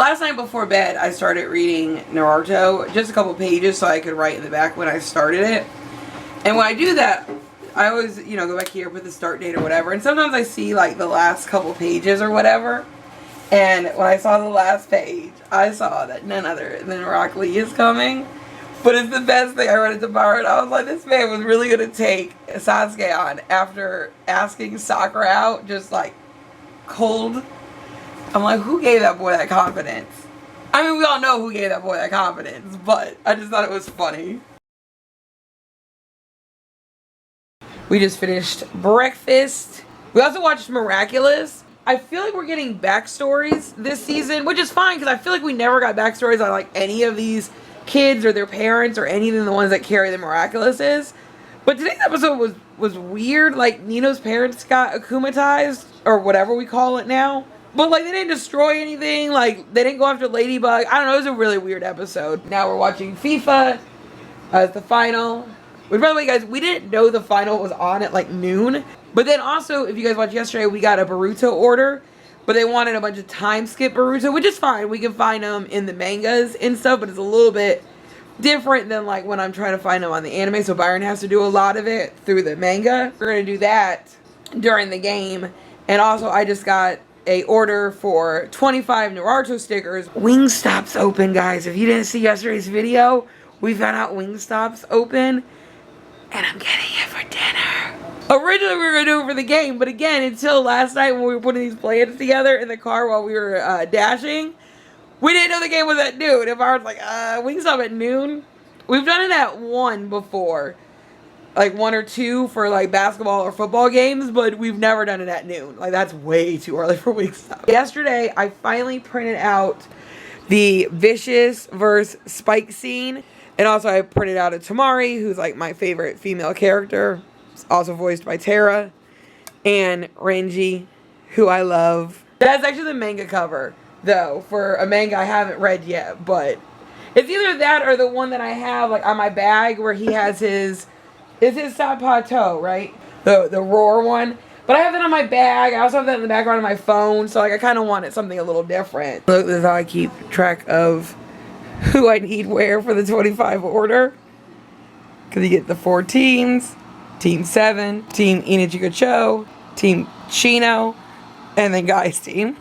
last night before bed, I started reading Naruto, just a couple pages so I could write in the back when I started it. And when I do that, I always, you know, go back here, put the start date or whatever. And sometimes I see, like, the last couple pages or whatever. And when I saw the last page, I saw that none other than Rock Lee is coming. But it's the best thing. I read it tomorrow, and I was like, this man was really going to take Sasuke on after asking Sakura out, just, like, cold. I'm like, who gave that boy that confidence? I mean, we all know who gave that boy that confidence, but I just thought it was funny. We just finished breakfast. We also watched Miraculous. I feel like we're getting backstories this season, which is fine because I feel like we never got backstories on like any of these kids or their parents or any of the ones that carry the Miraculouses. But today's episode was weird. Like Nino's parents got akumatized or whatever we call it now. But like they didn't destroy anything. Like they didn't go after Ladybug. I don't know. It was a really weird episode. Now we're watching FIFA as the final. Which, by the way, guys, we didn't know the final was on at, like, noon. But then also, if you guys watched yesterday, we got a Boruto order. But they wanted a bunch of time skip Boruto, which is fine. We can find them in the mangas and stuff, but it's a little bit different than, like, when I'm trying to find them on the anime. So Byron has to do a lot of it through the manga. We're going to do that during the game. And also, I just got a order for 25 Naruto stickers. Wingstop's open, guys. If you didn't see yesterday's video, we found out Wingstop's open. And I'm getting it for dinner. Originally, we were going to do it for the game. But again, until last night when we were putting these plans together in the car while we were dashing, we didn't know the game was at noon. If I was like, Wingstop at noon. We've done it at 1 before. Like 1 or 2 for like basketball or football games. But we've never done it at noon. Like that's way too early for Wingstop. Yesterday, I finally printed out the Vicious versus Spike scene. And also I printed out a Tamari, who's like my favorite female character. Also voiced by Tara. And Renji, who I love. That's actually the manga cover, though, for a manga I haven't read yet. But it's either that or the one that I have like on my bag where he has his... It's his Sapato, right? The Roar one. But I have that on my bag. I also have that in the background of my phone. So like I kind of wanted something a little different. Look, this is how I keep track of who I need where for the 25 order. Because you get the 4 teams. Team 7, Team Inichigo Cho, Team Chino, and then Guy's team.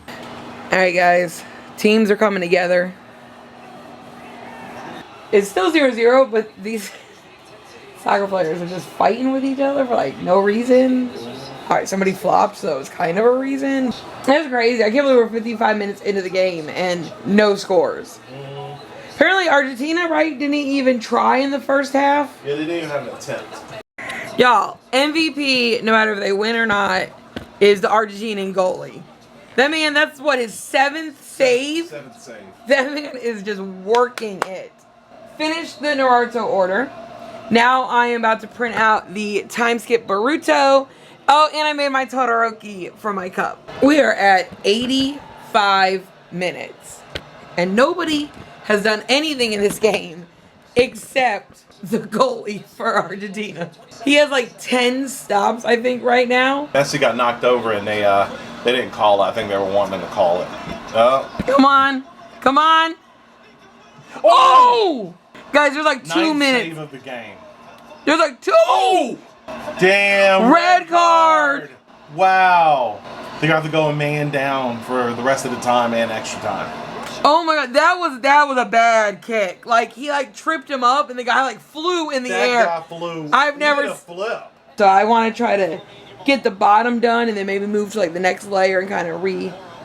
Alright guys, teams are coming together. It's still 0-0, but these soccer players are just fighting with each other for like no reason. Alright, somebody flopped, so it was kind of a reason. That's crazy. I can't believe we're 55 minutes into the game and no scores. Apparently Argentina, right, didn't even try in the first half. Yeah, they didn't even have an attempt. Y'all, MVP, no matter if they win or not, is the Argentinian goalie. That man, that's what, his 7th save? 7th save. That man is just working it. Finished the Naruto order. Now I am about to print out the time skip Boruto. Oh, and I made my Todoroki for my cup. We are at 85 minutes. And nobody has done anything in this game except the goalie for Argentina. He has like 10 stops, I think, right now. Messi got knocked over and they didn't call it. I think they were wanting to call it. Come on. Come on. Oh! Guys, there's like 2 minutes. Save of the game. There's like 2. Oh! Damn. Red card. Wow. They got to go a man down for the rest of the time and extra time. Oh my god, that was a bad kick. Like he like tripped him up and the guy like flew in the air. That guy flew. I've never flip. So I want to try to get the bottom done and then maybe move to like the next layer and kind of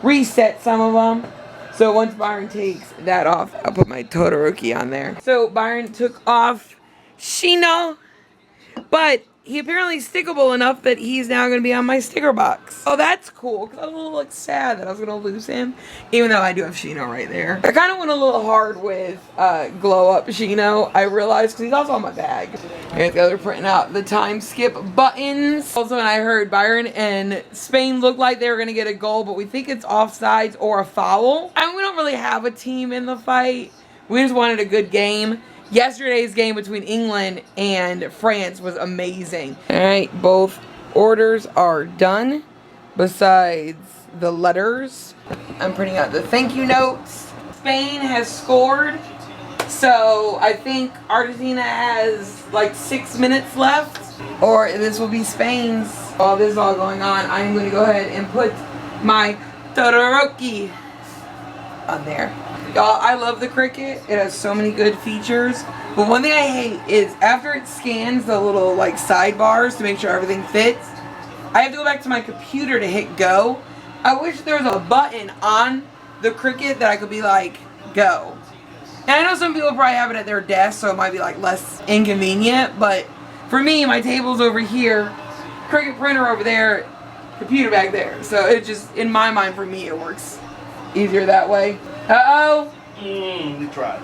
reset some of them. So once Byron takes that off, I'll put my Todoroki on there. So Byron took off Shino, but he apparently is stickable enough that he's now going to be on my sticker box. Oh, that's cool, because I was a little like, sad that I was going to lose him, even though I do have Shino right there. I kind of went a little hard with Glow Up Shino, I realized, because he's also on my bag. And the other printing out the time skip buttons. Also, when I heard Byron and Spain looked like they were going to get a goal, but we think it's offsides or a foul. I mean, we don't really have a team in the fight. We just wanted a good game. Yesterday's game between England and France was amazing. Alright, both orders are done. Besides the letters, I'm printing out the thank you notes. Spain has scored. So I think Argentina has like 6 minutes left. Or this will be Spain's. While this is all going on, I'm going to go ahead and put my Todoroki on there. Y'all, I love the Cricut. It has so many good features. But one thing I hate is after it scans the little like sidebars to make sure everything fits, I have to go back to my computer to hit go. I wish there was a button on the Cricut that I could be like, go. And I know some people probably have it at their desk, so it might be like less inconvenient, but for me, my table's over here, Cricut printer over there, computer back there. So it just, in my mind, for me, it works easier that way. Uh-oh. We tried.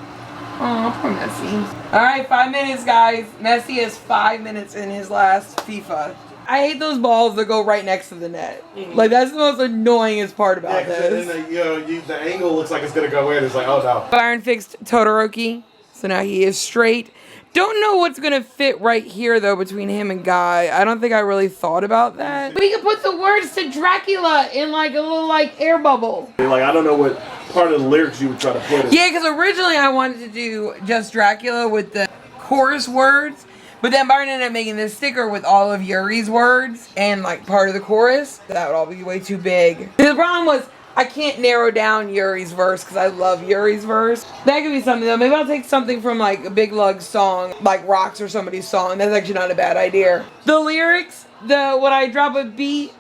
Oh, poor Messi. Alright, 5 minutes, guys. Messi has 5 minutes in his last FIFA. I hate those balls that go right next to the net. Like, that's the most annoyingest part about this. Then the angle looks like it's going to go in. It's like, oh no. Byron fixed Todoroki, so now he is straight. Don't know what's going to fit right here, though, between him and Guy. I don't think I really thought about that. We could put the words to Dracula in, like, a little, like, air bubble. Like, I don't know what part of the lyrics you would try to put in. Yeah, because originally I wanted to do just Dracula with the chorus words, but then Byron ended up making this sticker with all of Yuri's words and, like, part of the chorus. That would all be way too big. The problem was, I can't narrow down Yuri's verse because I love Yuri's verse. That could be something though. Maybe I'll take something from like a Big Lug's song, like Rocks or somebody's song. That's actually not a bad idea. The lyrics, when I drop a beat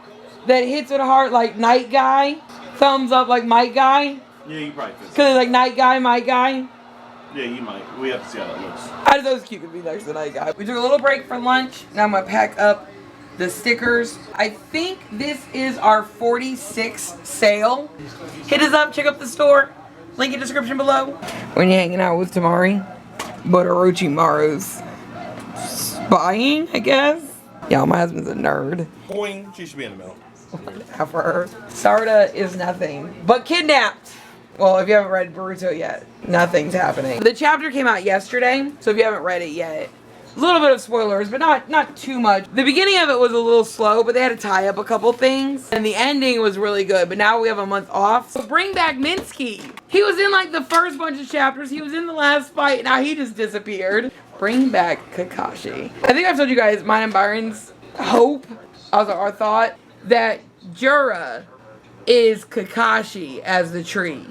that hits it hard like Night Guy, thumbs up like Might Guy. Yeah, you probably could. Because it's like Night Guy, Might Guy. Yeah, you might. We have to see how that looks. I just thought it was cute to be next to Night Guy. We took a little break for lunch. Now I'm going to pack up the stickers. I think this is our 46th sale. Hit us up, check out the store. Link in the description below. When you're hanging out with Tamari, but Orochimaru's spying, I guess. Yeah, my husband's a nerd. Boing. She should be in the middle. Whatever. Sarda is nothing but kidnapped. Well, if you haven't read Boruto yet, nothing's happening. The chapter came out yesterday, so if you haven't read it yet, a little bit of spoilers, but not too much. The beginning of it was a little slow, but they had to tie up a couple things. And the ending was really good, but now we have a month off. So bring back Minsky. He was in like the first bunch of chapters. He was in the last fight. Now he just disappeared. Bring back Kakashi. I think I've told you guys, mine and Byron's hope, also our thought, that Jura is Kakashi as the tree.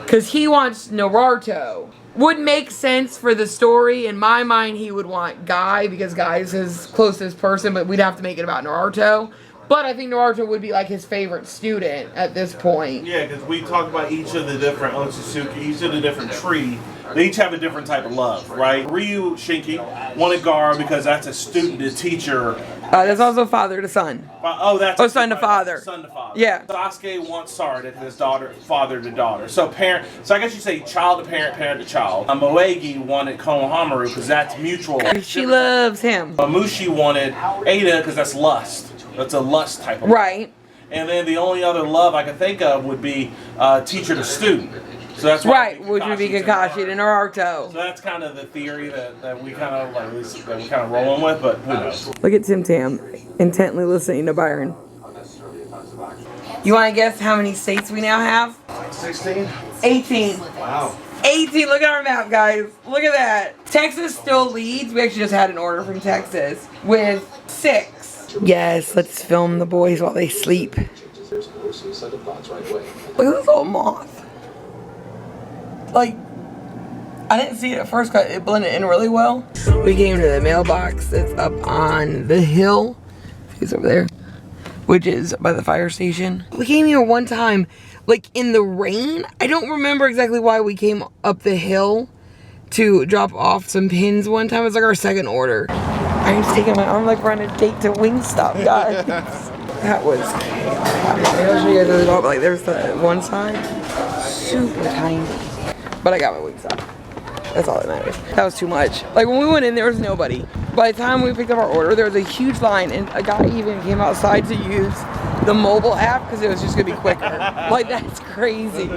Because he wants Naruto. Would make sense for the story. In my mind, he would want Guy because Guy is his closest person, but we'd have to make it about Naruto. But I think Naruto would be like his favorite student at this point. Yeah, because we talk about each of the different Otsutsuki, each of the different tree. They each have a different type of love, right? Ryu Shinki wanted Gaara because that's a student to teacher. That's also father to son. Oh, that's son to father. Son to father. Yeah. Sasuke wants Sarada because his daughter, father to daughter. So parent. So I guess you say child to parent, parent to child. Moegi wanted Konohamaru because that's mutual. She loves him. Mushi wanted Ada because that's lust. That's a lust type of love. Right. And then the only other love I can think of would be teacher to student. So that's why right, which would be Kakashi to Naruto. So that's kind of the theory that we kind of like, that we're kind of rolling with, but who knows? Look at Tim Tam, intently listening to Byron. You want to guess how many states we now have? 16? 18. Wow. 18, look at our map, guys. Look at that. Texas still leads. We actually just had an order from Texas with 6. Yes, let's film the boys while they sleep. Look at this little moth. Like, I didn't see it at first because it blended in really well. We came to the mailbox that's up on the hill. He's over there, which is by the fire station. We came here one time, like in the rain. I don't remember exactly why we came up the hill to drop off some pins one time. It was like our second order. I'm just taking I'm like running a date to Wingstop, guys. That was I'll show you guys the dog. Like there's the one side, super tiny. But I got my Wingstop. That's all that matters. That was too much. Like when we went in, there was nobody. By the time we picked up our order, there was a huge line, and a guy even came outside to use the mobile app because it was just gonna be quicker. Like that's crazy.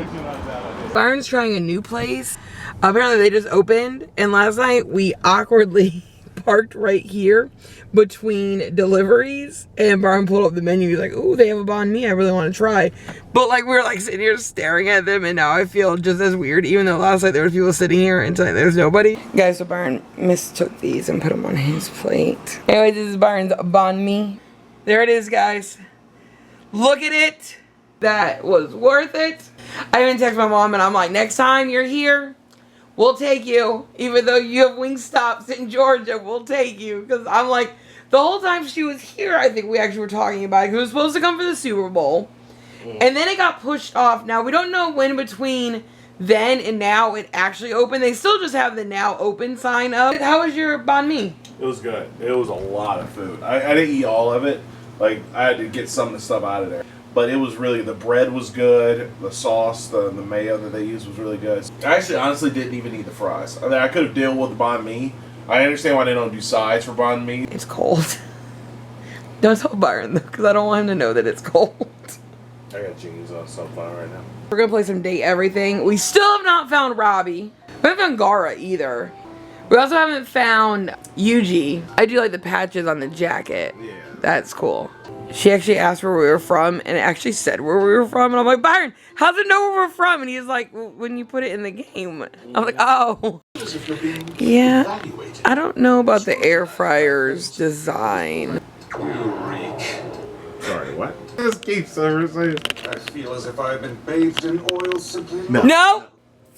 Byron's trying a new place. Apparently they just opened, and last night we awkwardly parked right here between deliveries, and Byron pulled up the menu. He's like, "Ooh, they have a banh mi. I really want to try." But like we were like sitting here staring at them, and now I feel just as weird. Even though last night there was people sitting here, and tonight there's nobody. Guys, so Byron mistook these and put them on his plate. Anyway, this is Byron's banh mi. There it is, guys. Look at it. That was worth it. I even text my mom and I'm like, next time you're here, we'll take you. Even though you have Wingstops in Georgia, we'll take you. Because I'm like, the whole time she was here, I think we actually were talking about it. Because it was supposed to come for the Super Bowl. And then it got pushed off. Now, we don't know when between then and now it actually opened. They still just have the now open sign up. How was your banh mi? It was good. It was a lot of food. I didn't eat all of it. Like, I had to get some of the stuff out of there. But it was really, the bread was good, the sauce, the mayo that they used was really good. I actually honestly didn't even eat the fries. I mean, I could have dealt with the banh mi. I understand why they don't do sides for banh mi. It's cold. Don't tell Byron though, because I don't want him to know that it's cold. I got jeans on sunflower right now. We're gonna play some Date Everything. We still have not found Robbie. We haven't found Gara either. We also haven't found Yuji. I do like the patches on the jacket. Yeah. That's cool. She actually asked where we were from, and it actually said where we were from, and I'm like, Byron, how's it know where we're from? And he's like, well, when you put it in the game. I'm like, oh. Yeah, I don't know about the air fryer's design. Sorry, what? This keeps saying. I feel as if I have been bathed in oil simply. No!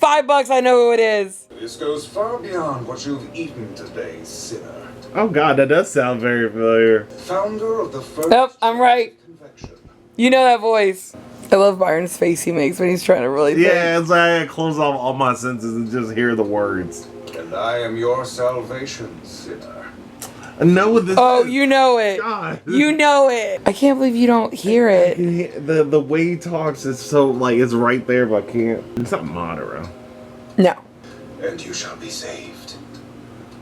$5, I know who it is. This goes far beyond what you've eaten today, sinner. Oh god, that does sound very familiar. Founder of the first. Nope, I'm right. Convection. You know that voice. I love Byron's face he makes when he's trying to really think. Yeah, it's like I close off all my senses and just hear the words. And I am your salvation, sinner. I know what this Oh, is. you know it. God. You know it. I can't believe you don't hear it. The way he talks is so, like, it's right there, but I can't. It's not Madara. No. And you shall be saved.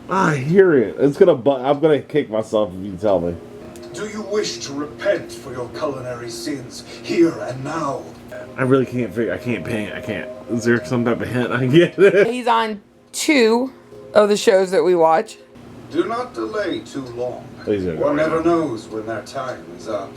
I hear it. It's gonna. I'm gonna kick myself if you tell me. Do you wish to repent for your culinary sins here and now? I really can't figure. I can't paint. I can't. Is there some type of hint I get it? He's on 2 of the shows that we watch. Do not delay too long. Please do. One never knows when their time is up.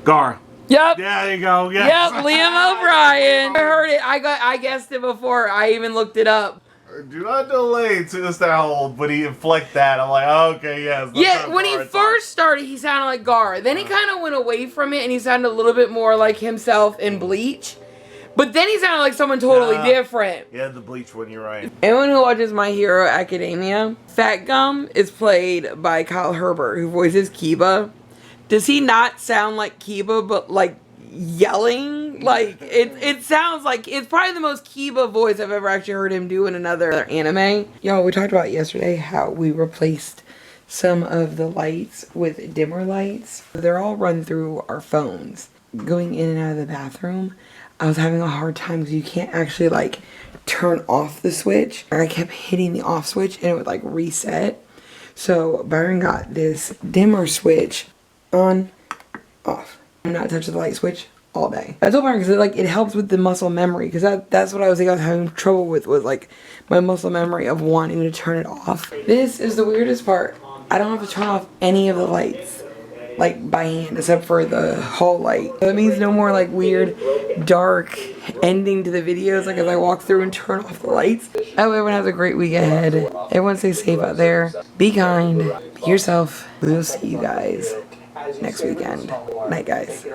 Gar. Yep. Yeah, there you go. Yes. Yep, Liam O'Brien. I heard it. I guessed it before. I even looked it up. Do not delay to that old, but he inflect that. I'm like, okay, yes. Yeah, when he first started, he sounded like Gar. Then he kind of went away from it, and he sounded a little bit more like himself in Bleach. But then he sounded like someone totally different. Yeah, the Bleach one, you're right. Anyone who watches My Hero Academia, Fat Gum is played by Kyle Herbert, who voices Kiba. Does he not sound like Kiba, but like yelling? Like, it sounds like it's probably the most Kiba voice I've ever actually heard him do in another anime. Y'all, we talked about yesterday how we replaced some of the lights with dimmer lights. They're all run through our phones. Going in and out of the bathroom, I was having a hard time because you can't actually like turn off the switch. I kept hitting the off switch and it would like reset. So Byron got this dimmer switch on, off. I'm not touching the light switch all day. I told Byron because it helps with the muscle memory, because that's what I was having trouble with, was like my muscle memory of wanting to turn it off. This is the weirdest part. I don't have to turn off any of the lights, like by hand, except for the hall light. So that means no more like weird dark ending to the videos, like as I walk through and turn off the lights. I hope everyone has a great week ahead. Everyone stay safe out there. Be kind. Be yourself. We'll see you guys next weekend. Night, guys.